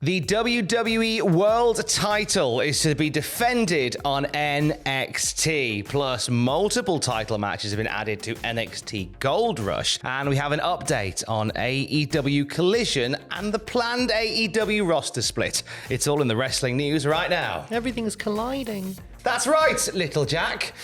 The WWE World Title is to be defended on NXT, plus multiple title matches have been added to NXT Gold Rush, and we have an update on AEW Collision and the planned AEW roster split. It's all in the wrestling news right now. Everything is colliding. That's right, little Jack.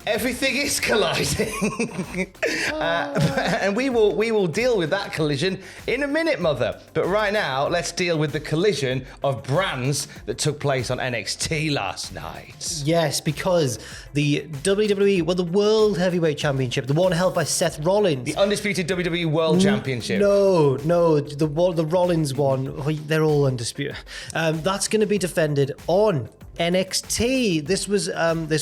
Everything is colliding. And we will deal with that collision in a minute, Mother. But right now, let's deal with the collision of brands that took place on NXT last night. Yes, because the WWE, the World Heavyweight Championship, the one held by Seth Rollins. The undisputed WWE World Championship. No, the Rollins one, they're all undisputed. That's going to be defended on NXT. This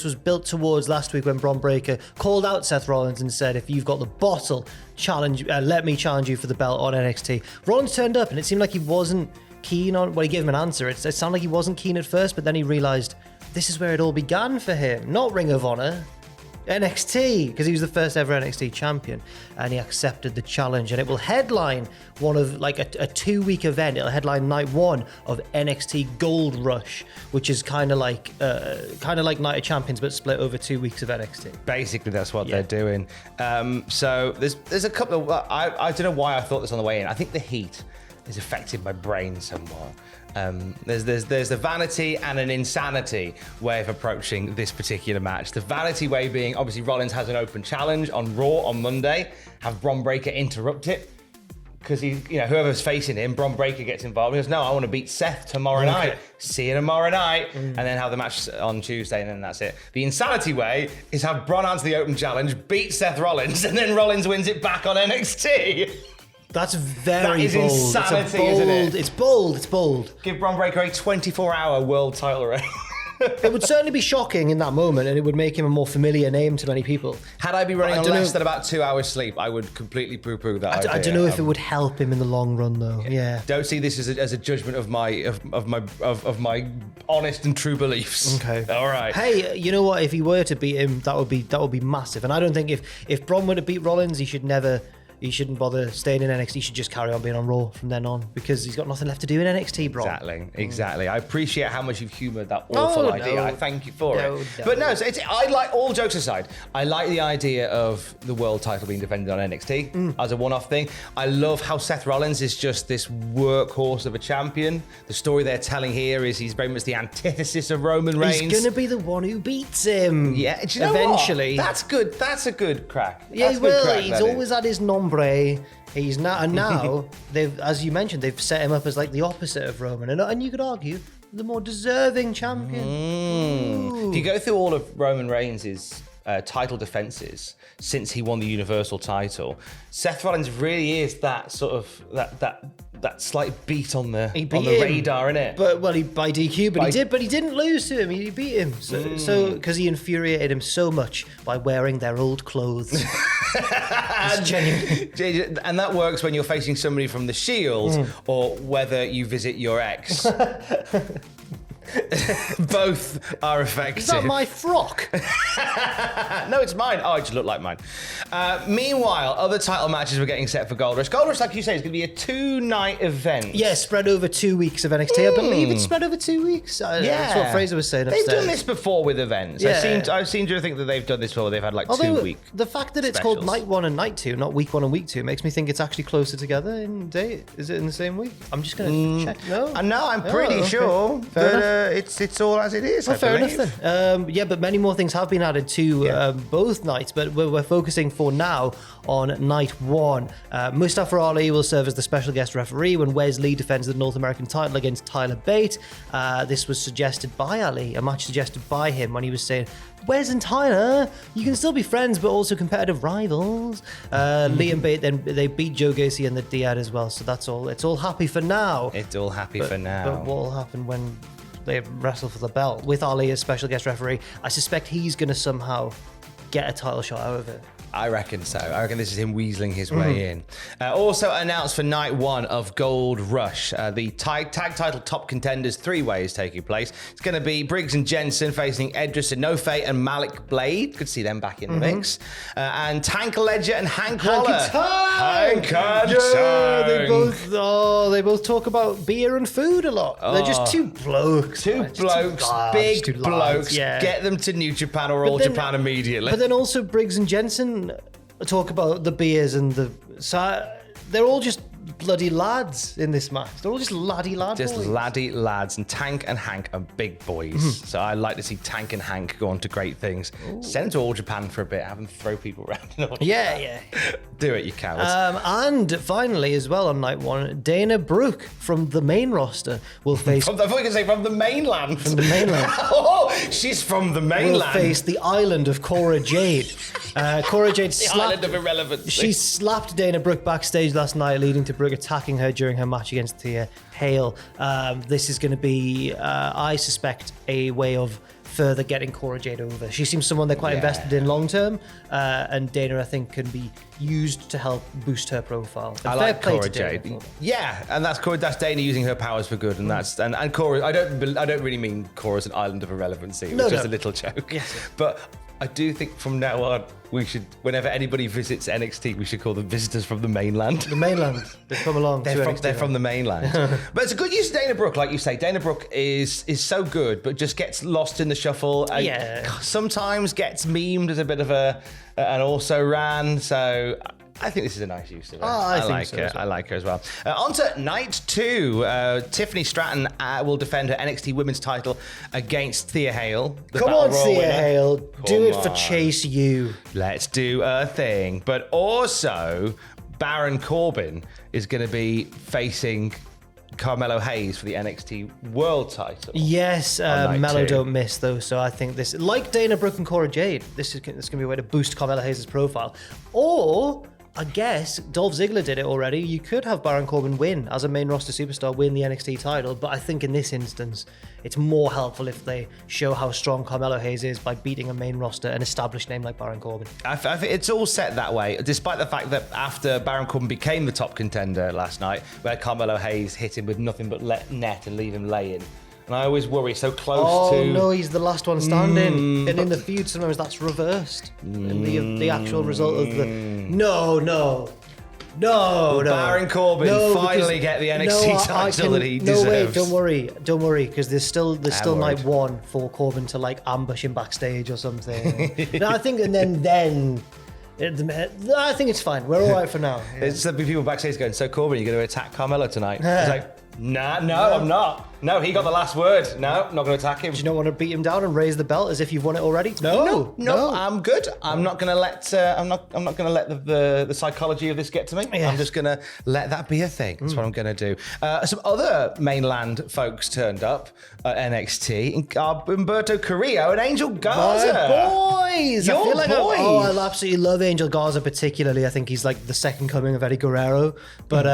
was built towards last week when Bron Breakker called out Seth Rollins and said, if you've got the bottle, let me challenge you for the belt on NXT. Rollins turned up and it seemed like he wasn't keen on, he gave him an answer. It sounded like he wasn't keen at first, but then he realized this is where it all began for him. Not Ring of Honor, NXT, because he was the first ever NXT champion, and he accepted the challenge, and it will headline one of a 2-week event. It'll headline night one of NXT Gold Rush, which is kind of like Night of Champions but split over 2 weeks of NXT. Basically, that's what they're doing. So there's a couple of I don't know why I thought this on the way in. I think the heat has affected my brain somewhat. There's the vanity and an insanity way of approaching this particular match. The vanity way being, obviously, Rollins has an open challenge on Raw on Monday. Have Bron Breakker interrupt it because whoever's facing him, Bron Breakker gets involved. He goes, no, I want to beat Seth tomorrow night. See you tomorrow night, and then have the match on Tuesday, and then that's it. The insanity way is have Bron answer the open challenge, beat Seth Rollins, and then Rollins wins it back on NXT. That's very that is bold. Insanity, isn't it? It's bold. Give Bron Breakker a 24-hour world title reign. It would certainly be shocking in that moment, and it would make him a more familiar name to many people. Had I been running on less than about 2 hours sleep, I would completely poo-poo that idea. I don't know if it would help him in the long run, though. Yeah. Don't see this as a judgment of my honest and true beliefs. Okay. All right. Hey, you know what? If he were to beat him, that would be massive. And I don't think if Bron were to beat Rollins, he shouldn't bother staying in NXT. He should just carry on being on Raw from then on, because he's got nothing left to do in NXT, bro. Exactly. I appreciate how much you've humoured that awful idea. I thank you for it. But no, I like, all jokes aside, I like the idea of the world title being defended on NXT as a one-off thing. I love how Seth Rollins is just this workhorse of a champion. The story they're telling here is he's very much the antithesis of Roman Reigns. He's going to be the one who beats him. Yeah, do you know eventually. What? That's good. That's a good crack. Yeah, he will. He's always had his nombre. He's now they've, as you mentioned, they've set him up as like the opposite of Roman, and you could argue the more deserving champion. If you go through all of Roman Reigns' title defenses since he won the Universal title, Seth Rollins really is that sort of that slight beat on the radar, innit? By DQ, but he didn't lose to him. He beat him. So because he infuriated him so much by wearing their old clothes. And that works when you're facing somebody from the Shield or whether you visit your ex. Both are effective. Is that my frock? No, it's mine. Oh, it just looked like mine. Meanwhile, other title matches were getting set for Gold Rush. Gold Rush, like you say, is going to be a 2-night event. Yeah, spread over 2 weeks of NXT. I believe it's spread over 2 weeks. That's what Fraser was saying upstairs. They've done this before with events. Yeah. I've seen to think that they've done this before. They've had 2 week. The fact that it's called night 1 and night 2, not week 1 and week 2, makes me think it's actually closer together in date. Is it in the same week? I'm just going to check. No, I'm pretty sure that it's all as it is. Well, fair enough then. But many more things have been added to both nights, but we're focusing for now on night 1. Mustafa Ali will serve as the special guest referee when Wes Lee defends the North American title against Tyler Bate. This was suggested by Ali, a match suggested by him when he was saying, Wes and Tyler, you can still be friends, but also competitive rivals. Lee and Bate, then they beat Joe Gacy and the Diad as well. So that's all. It's all happy for now. It's all happy for now. But what will happen when they wrestle for the belt with Ali as special guest referee? I suspect he's going to somehow get a title shot out of it. I reckon so. I reckon this is him weaseling his way in. Also announced for night 1 of Gold Rush, the tag title top contenders 3-way is taking place. It's going to be Briggs and Jensen facing Edris Enofe and Malik Blade. Good to see them back in the mix. And Tank Ledger and Hank Waller. Hank and They both talk about beer and food a lot. They're just two blokes. Big blokes. Yeah. Get them to New Japan or All Japan immediately. But then also Briggs and Jensen talk about the beers and the... So they're all just bloody lads in this match. They're all just laddie boys. Just laddie lads. And Tank and Hank are big boys. So I like to see Tank and Hank go on to great things. Send them to All Japan for a bit. Have them throw people around. Yeah. Do it, you cowards. And finally, as well on night 1, Dana Brooke from the main roster will face... I thought you were going to say from the mainland. From the mainland. Oh, she's from the mainland. Will face the island of Cora Jade. Cora Jade Island of irrelevance. She slapped Dana Brooke backstage last night, leading to Brooke attacking her during her match against Thea Hale. This is going to be, I suspect, a way of further getting Cora Jade over. She seems someone they're quite invested in long term, and Dana, I think, can be used to help boost her profile. I like Cora Jade. Yeah, and that's Dana using her powers for good, and that's and Cora. I don't really mean Cora's an island of irrelevancy. It was just a little joke. Yes. But I do think from now on, we should, whenever anybody visits NXT, we should call them visitors from the mainland. The mainland. They come along. They're from the mainland. But it's a good use of Dana Brooke, like you say. Dana Brooke is so good, but just gets lost in the shuffle. Sometimes gets memed as a bit of an also ran. So I think this is a nice use of it. I like her. I like her as well. On to night 2. Tiffany Stratton will defend her NXT Women's title against Thea Hale. Come on, Thea Hale. Do it for Chase U. Let's do a thing. But also, Baron Corbin is going to be facing Carmelo Hayes for the NXT World Title. Yes, Mello don't miss though, so I think this, like Dana Brooke and Cora Jade, this is going to be a way to boost Carmelo Hayes' profile. Or, I guess, Dolph Ziggler did it already. You could have Baron Corbin win as a main roster superstar, win the NXT title, but I think in this instance, it's more helpful if they show how strong Carmelo Hayes is by beating a main roster, an established name like Baron Corbin. I think it's all set that way, despite the fact that after Baron Corbin became the top contender last night, where Carmelo Hayes hit him with nothing but net and leave him laying. And I always worry, so close to... Oh, no, he's the last one standing. And in the feud, sometimes that's reversed. And the actual result of the... No. Baron Corbin finally get the NXT title that he deserves. No, wait, don't worry, because there's still night 1 for Corbin to like ambush him backstage or something. No, I think, and then I think it's fine. We're all right for now. Yeah. There's some people backstage going, so Corbin, you're going to attack Carmelo tonight? He's like, nah, no, I'm not. No, he got the last word. No, I'm not going to attack him. Do you not want to beat him down and raise the belt as if you've won it already? No, I'm good. I'm not going to let I'm not going to let the psychology of this get to me. Yes. I'm just going to let that be a thing. That's what I'm going to do. Some other mainland folks turned up at NXT. Humberto Carrillo and Angel Garza. My boys. Your I feel like boys. I absolutely love Angel Garza particularly. I think he's like the second coming of Eddie Guerrero. But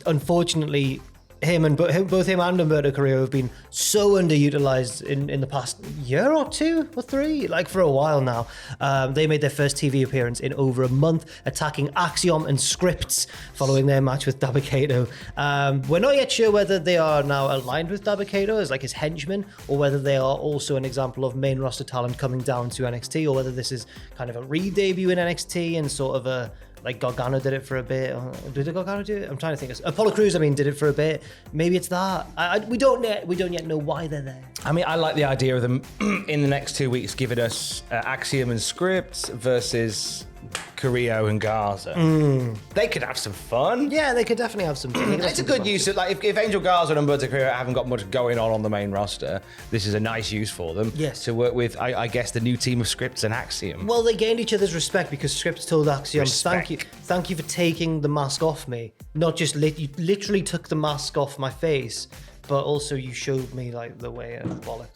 unfortunately, both him and Humberto Carrillo have been so underutilized in the past year or 2 or 3, like for a while now. They made their first TV appearance in over a month, attacking Axiom and Scripts following their match with Dabba-Kato. We're not yet sure whether they are now aligned with Dabba-Kato as like his henchmen, or whether they are also an example of main roster talent coming down to NXT, or whether this is kind of a re-debut in NXT and sort of a... Like Gargano did it for a bit. Did Gargano do it? I'm trying to think. Apollo Crews, did it for a bit. Maybe it's that. We don't yet know why they're there. I mean, I like the idea of them in the next 2 weeks giving us Axiom and Scripts versus Carrillo and Garza. They could have some fun. Yeah, they could definitely have some fun. It's a good use of, like, if Angel Garza and Humberto Carrillo haven't got much going on the main roster, this is a nice use for them. Yes. To work with, I guess, the new team of Scripts and Axiom. Well, they gained each other's respect because Scripts told Axiom, thank you for taking the mask off me. Not just you literally took the mask off my face, but also you showed me like the way of bollocks.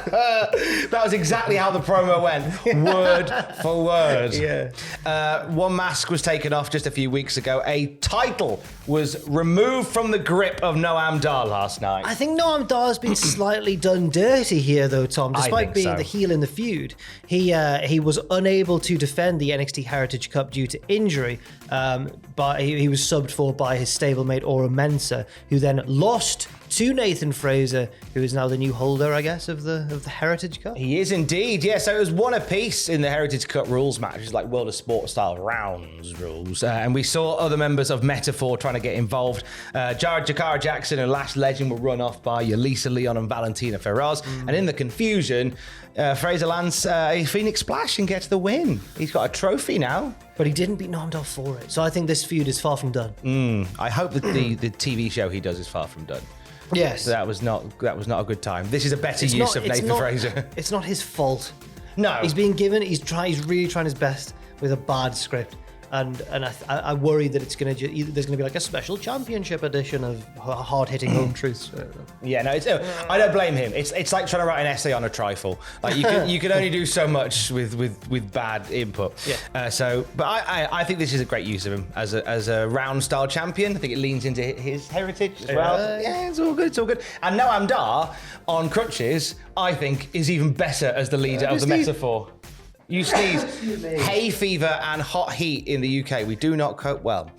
That was exactly how the promo went, word for word. Yeah. One mask was taken off just a few weeks ago. A title was removed from the grip of Noam Dar last night. I think Noam Dar's been slightly done dirty here, though, Tom. Despite being so. the heel in the feud, he was unable to defend the NXT Heritage Cup due to injury, but he was subbed for by his stablemate Aura Mensa, who then lost to Nathan Fraser, who is now the new holder, I guess, of the Heritage Cup. He is indeed, yeah. So it was one apiece in the Heritage Cup rules match, which is like World of Sport style rounds rules. And we saw other members of Metaphor trying to get involved. Jakara Jackson and Lash Legend were run off by Yelisa Leon and Valentina Feroz. And in the confusion, Fraser lands a Phoenix Splash and gets the win. He's got a trophy now. But he didn't beat Noam Dar for it. So I think this feud is far from done. I hope that the TV show he does is far from done. Yes. That was not a good time. This is a better use of Nathan Fraser. It's not his fault. No. He's being given, he's really trying his best with a bad script. And I worry that there's going to be like a special championship edition of hard-hitting home truths. Yeah, no, I don't blame him. It's like trying to write an essay on a trifle. Like you can only do so much with bad input. Yeah. But I think this is a great use of him as a round style champion. I think it leans into his heritage as well. Yeah, it's all good. It's all good. And Noam Dar on crutches, I think, is even better as the leader of the Metaphor. You sneeze. Hay fever and hot heat in the UK. We do not cope well.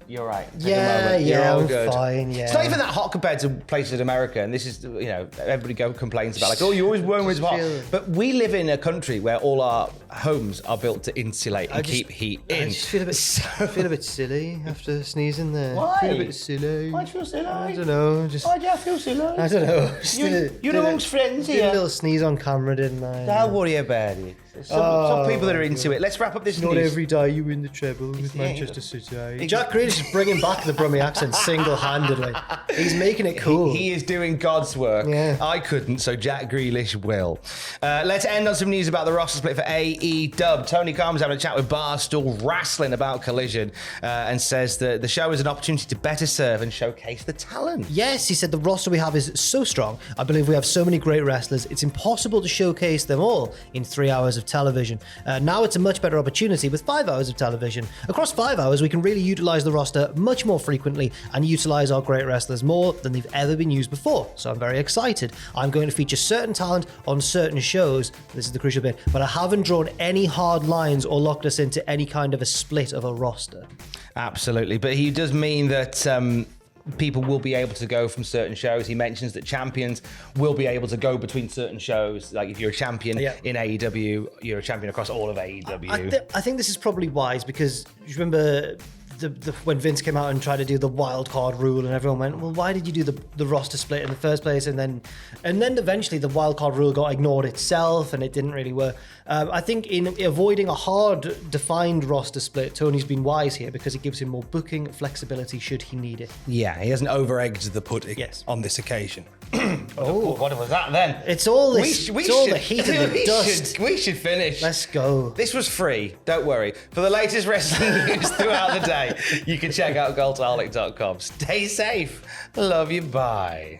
You're right. Take a moment. You're all good. Fine. Yeah. It's not even that hot compared to places in America, and this is, everybody complains about like, oh, you always wear when it's hot. But we live in a country where all our homes are built to insulate and keep heat in. I just feel a bit silly after sneezing there. Why? I feel a bit silly. Why do you feel silly? I don't know. Why do you feel silly? I don't know. You're amongst friends here. Did a little sneeze on camera, didn't I? Don't worry about it. Some people that are into it. Let's wrap up this news. Not every day you win the treble with Manchester City. Jack Grealish is bringing back the Brummie accent single-handedly. He's making it cool. He is doing God's work. Yeah. I couldn't, so Jack Grealish will. Let's end on some news about the roster split for AEW. Tony Khan's having a chat with Barstool Wrestling about Collision and says that the show is an opportunity to better serve and showcase the talent. Yes, he said the roster we have is so strong. I believe we have so many great wrestlers. It's impossible to showcase them all in 3 hours of television. Now it's a much better opportunity with 5 hours of television. Across 5 hours, we can really utilize the roster much more frequently and utilize our great wrestlers more than they've ever been used before. So I'm very excited. I'm going to feature certain talent on certain shows. This is the crucial bit, but I haven't drawn any hard lines or locked us into any kind of a split of a roster. Absolutely, but he does mean that people will be able to go from certain shows. He mentions that champions will be able to go between certain shows. Like if you're a champion in AEW, you're a champion across all of AEW. I think this is probably wise because you remember when Vince came out and tried to do the wild card rule and everyone went, well, why did you do the roster split in the first place? And then eventually the wild card rule got ignored itself and it didn't really work. I think in avoiding a hard defined roster split, Tony's been wise here because it gives him more booking flexibility should he need it. Yeah, he hasn't over-egged the pudding on this occasion. What was that then? It's all this. It's all the heat and the dust. We should finish. Let's go. This was free. Don't worry. For the latest wrestling news throughout the day, you can check out Cultaholic.com. Stay safe. Love you. Bye.